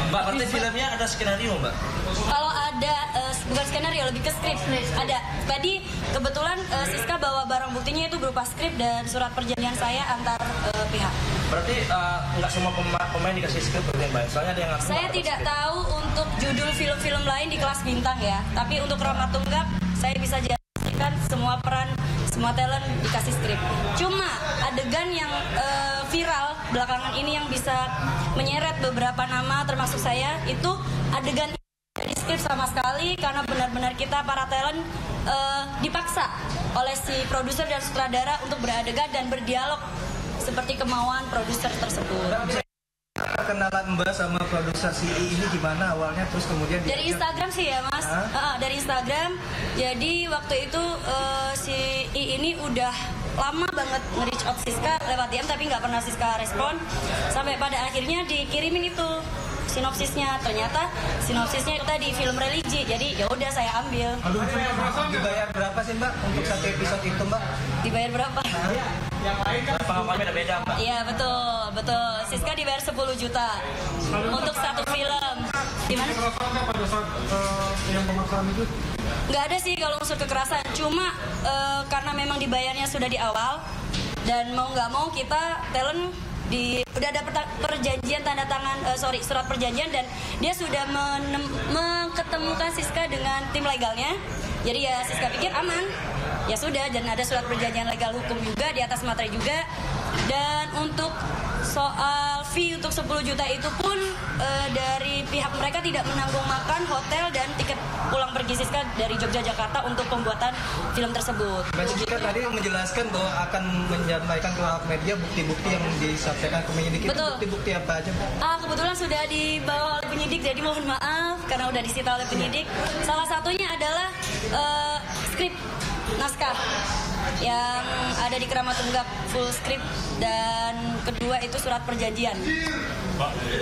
Mbak, berarti filmnya ada skenario, Mbak? Kalau ada, bukan skenario, lebih ke skrip. Ada. Tadi kebetulan Siska bawa barang buktinya itu berupa skrip dan surat perjanjian saya antar pihak. Berarti nggak semua pemain dikasih skrip berarti, Mbak? Soalnya ada yang ngaku Saya tidak tahu untuk judul film-film lain di Kelas Bintang ya. Tapi untuk Rama Tunggak, saya bisa jelaskan semua peran, semua talent dikasih skrip. Cuma adegan yang viral belakangan ini yang bisa menyeret beberapa nama termasuk saya, itu adegan di skrip sama sekali karena benar-benar kita para talent dipaksa oleh si produser dan sutradara untuk beradegan dan berdialog seperti kemauan produser tersebut. Kenalan Mbak sama produser si I ini gimana awalnya, terus kemudian dari Instagram sih ya Mas. Dari Instagram. Jadi waktu itu si I ini udah lama banget nge-reach out Siska lewat DM tapi nggak pernah Siska respon. Sampai pada akhirnya dikirimin itu sinopsisnya. Ternyata sinopsisnya itu tadi film religi. Jadi ya udah saya ambil. Dibayar berapa sih Mbak untuk satu episode itu Mbak? Dibayar berapa? yang lain kan pengakuannya beda-beda, Mbak. Iya, betul. Siska dibayar 10 juta untuk satu film. Gimana? Kekerasannya pada saat yang pemaksaan itu? Nggak ada sih kalau unsur kekerasan. Cuma karena memang dibayarnya sudah di awal dan mau nggak mau kita talent udah ada perjanjian tanda tangan surat perjanjian dan dia sudah mengetemukan Siska dengan tim legalnya. Jadi ya Siska pikir aman. Ya sudah, dan ada surat perjanjian legal hukum juga di atas materai juga. Dan untuk soal fee untuk 10 juta itu pun dari pihak mereka tidak menanggung makan, hotel, dan tiket pulang pergi Siska dari Jogja Jakarta untuk pembuatan film tersebut. Mbak Siska tadi menjelaskan bahwa akan menyampaikan ke awak media bukti-bukti yang disampaikan ke penyidik. Betul. Bukti-bukti apa aja? Kebetulan sudah dibawa oleh penyidik, jadi mohon maaf karena udah disita oleh penyidik. Salah satunya adalah skrip naskah yang ada di Keramat Tunggak full script, dan kedua itu surat perjanjian.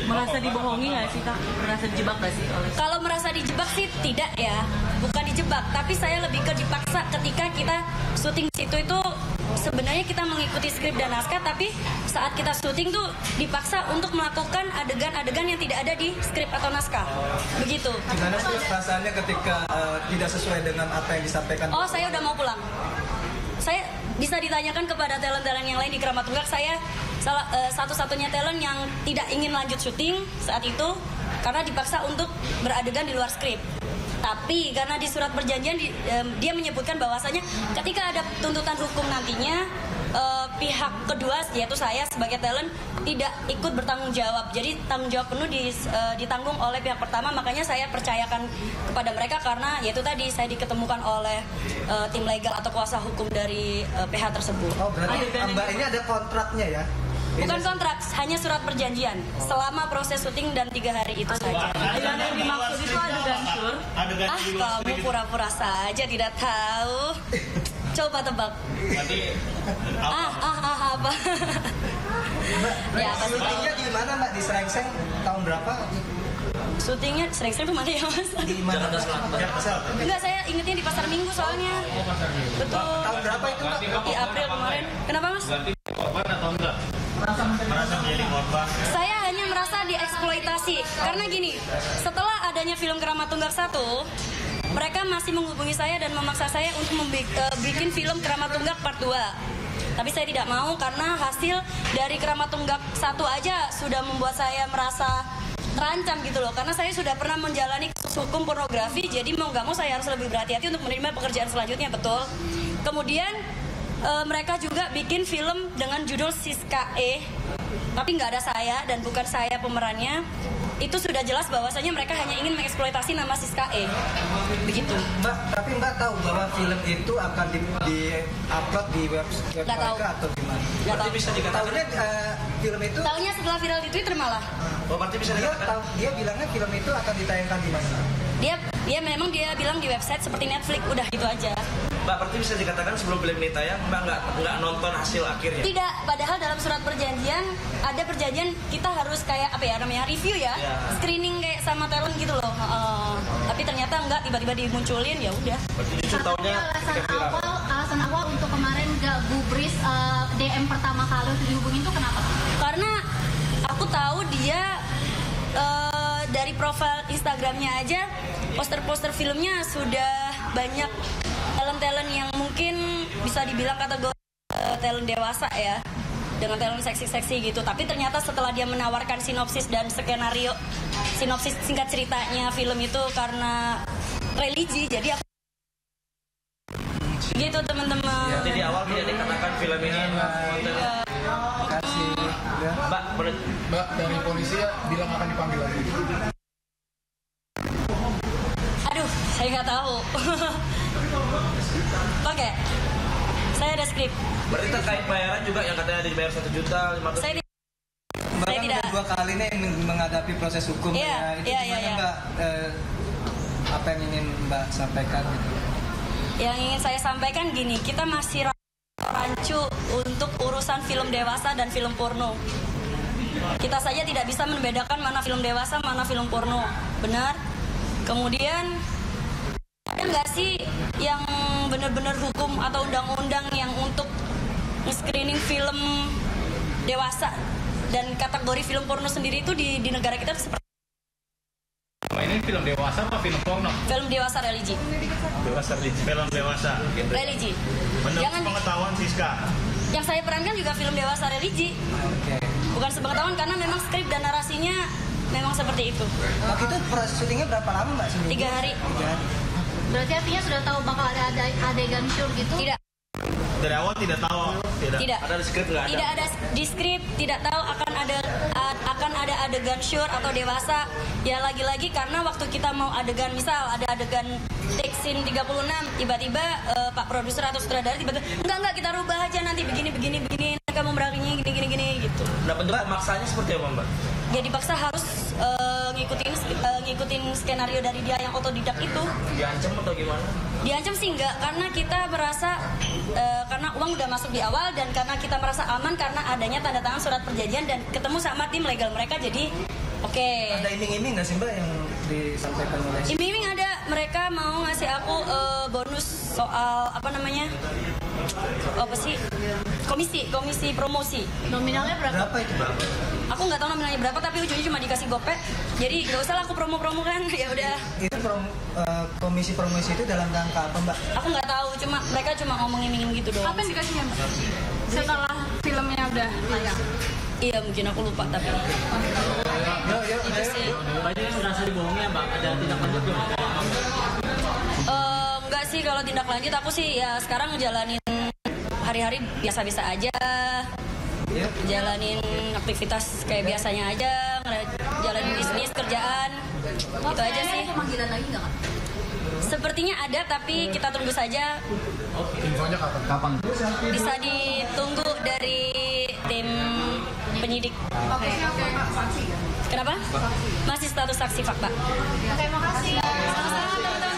Merasa dibohongi nggak sih Kak? Merasa dijebak nggak sih? Kalau merasa dijebak sih tidak ya, bukan dijebak, tapi saya lebih ke dipaksa ketika kita syuting situ itu. Sebenarnya kita mengikuti skrip dan naskah, tapi saat kita syuting tuh dipaksa untuk melakukan adegan-adegan yang tidak ada di skrip atau naskah. Begitu. Gimana sih perasaannya ketika tidak sesuai dengan apa yang disampaikan? Oh, saya udah mau pulang. Saya bisa ditanyakan kepada talent-talent yang lain di Keramat Tunggak. Saya satu-satunya talent yang tidak ingin lanjut syuting saat itu karena dipaksa untuk beradegan di luar skrip. Tapi karena di surat perjanjian dia menyebutkan bahwasanya ketika ada tuntutan hukum nantinya pihak kedua yaitu saya sebagai talent tidak ikut bertanggung jawab. Jadi tanggung jawab penuh ditanggung oleh pihak pertama, makanya saya percayakan kepada mereka karena yaitu tadi saya diketemukan oleh tim legal atau kuasa hukum dari PH tersebut. Oh, berarti Mbak ini ada kontraknya ya? Bukan kontrak, hanya surat perjanjian selama proses syuting dan 3 hari itu saja. Adegan yang dimaksud itu adegan sur? Kamu pura-pura saja tidak tahu. Coba tebak. Apa? Ya, syutingnya di mana Mbak? Di Srengseng tahun berapa? Syutingnya Srengseng mana ya Mas? Di mana? Enggak, saya ingetnya di Pasar Minggu soalnya. Betul. Tahun berapa itu Mbak? Di April kemarin. Kenapa Mas? Korban atau enggak? Merasa menjadi korban. Saya hanya merasa dieksploitasi. Karena gini, setelah adanya film Keramat Tunggak 1, mereka masih menghubungi saya dan memaksa saya untuk bikin film Keramat Tunggak Part 2. Tapi saya tidak mau karena hasil dari Keramat Tunggak 1 aja sudah membuat saya merasa terancam gitu loh. Karena saya sudah pernah menjalani kasus hukum pornografi, jadi mau nggak mau saya harus lebih berhati-hati untuk menerima pekerjaan selanjutnya, betul. Kemudian mereka juga bikin film dengan judul Siska E, tapi nggak ada saya dan bukan saya pemerannya. Itu sudah jelas bahwasanya mereka hanya ingin mengeksploitasi nama Siska E. Begitu. Mbak, tapi Mbak tahu bahwa film itu akan di-upload di website mereka atau gimana? Nggak tahu. Bisa dikatakan film itu? Tahunya setelah viral di Twitter malah. Oh, berarti bisa dikatakan Dia bilangnya film itu akan ditayangkan di mana? Dia memang bilang di website seperti Netflix, udah gitu aja. Mbak, berarti bisa dikatakan sebelum film ini tayang Mbak nggak nonton hasil akhirnya? Tidak, padahal dalam surat perjanjian ada perjanjian kita harus kayak apa ya namanya review ya, screening kayak sama talent gitu loh. Tapi ternyata enggak, tiba-tiba dimunculin, ya udah. Berarti justru tahunnya alasan awal untuk kemarin gak gubris DM pertama kali untuk dihubungin itu kenapa? Karena aku tahu dia dari profil Instagramnya aja, poster-poster filmnya sudah banyak talent-talent yang mungkin bisa dibilang kategori talent dewasa ya, dengan talent seksi-seksi gitu. Tapi ternyata setelah dia menawarkan sinopsis dan skenario, sinopsis singkat ceritanya film itu karena religi, jadi aku gitu teman-teman. Jadi di awal tidak dikatakan film ini konten. Kasih. Ya. Mbak dari polisi ya bilang akan dipanggil lagi. Aduh, saya nggak tahu. Oke, saya ada skrip. Berarti terkait bayaran juga yang katanya dibayar 1 juta 500. Saya Mbak kan tidak. udah 2 kali nih menghadapi proses hukum Iya, ya. Itu iya, gimana iya. Mbak? Apa yang ingin Mbak sampaikan gitu? Yang ingin saya sampaikan gini, kita masih rancu untuk urusan film dewasa dan film porno. Kita saja tidak bisa membedakan mana film dewasa, mana film porno. Benar? Kemudian ada nggak sih yang benar-benar hukum atau undang-undang yang untuk nge-screening film dewasa dan kategori film porno sendiri itu di negara kita seperti Ini film dewasa apa film porno? film dewasa religi. Dewasa film dewasa. Religi. Menurut Jangan pengetahuan Siska. yang saya perankan juga film dewasa religi. Oke. Bukan sepengetahuan karena memang skrip dan narasinya memang seperti itu. Waktu itu proses syutingnya berapa lama Mbak? Seminggu? 3 hari. 3 hari. Berarti artinya sudah tahu bakal ada adegan syur gitu? Tidak, Dari awal tidak tahu. tidak. Ada di skrip nggak ada? Tidak ada di skrip, tidak tahu akan ada adegan syur atau dewasa. Ya lagi-lagi karena waktu kita mau adegan, misal ada adegan take scene 36, tiba-tiba Pak produser atau sutradara tiba-tiba enggak kita rubah aja nanti begini kamu berangkatnya gini gitu. Nah, bentuk maksanya seperti apa, Mbak? Ya dipaksa harus ngikutin skenario dari dia yang otodidak itu. Diancam atau gimana? Diancam sih enggak, karena kita merasa karena uang udah masuk di awal dan karena kita merasa aman karena adanya tanda tangan surat perjanjian dan ketemu sama tim legal mereka, jadi oke. Ada iming-iming nggak sih Mbak yang disampaikan oleh Iming-iming ada, mereka mau ngasih aku bonus soal apa namanya? Apa sih? Komisi promosi. Nominalnya berapa? berapa itu Mbak? Aku nggak tahu nominalnya berapa tapi ujungnya cuma dikasih gopek. Jadi nggak usah lah aku promo-promo kan, ya udah. Itu komisi promosi itu dalam rangka apa Mbak? Aku nggak tahu, mereka cuma ngomong iming-iming gitu doang. Apa yang dikasihnya Mbak? Setelah filmnya udah tayang. Iya mungkin aku lupa tapi. Yuk, Itu sih. Banyak yang merasa dibohongi ya Mbak, ada tindak lanjut belum? Enggak sih, kalau tindak lanjut aku sih ya sekarang ngejalanin hari-hari biasa-biasa aja. Jalanin aktivitas kayak biasanya aja, jalanin bisnis, kerjaan. Itu aja sih. Pemanggilan lagi nggak, Kak? Sepertinya ada tapi kita tunggu saja. Infonya kapan? Bisa ditunggu dari tim penyidik. Oke. Kenapa? Masih status saksi fakta. Oke, makasih. Sama-sama teman-teman.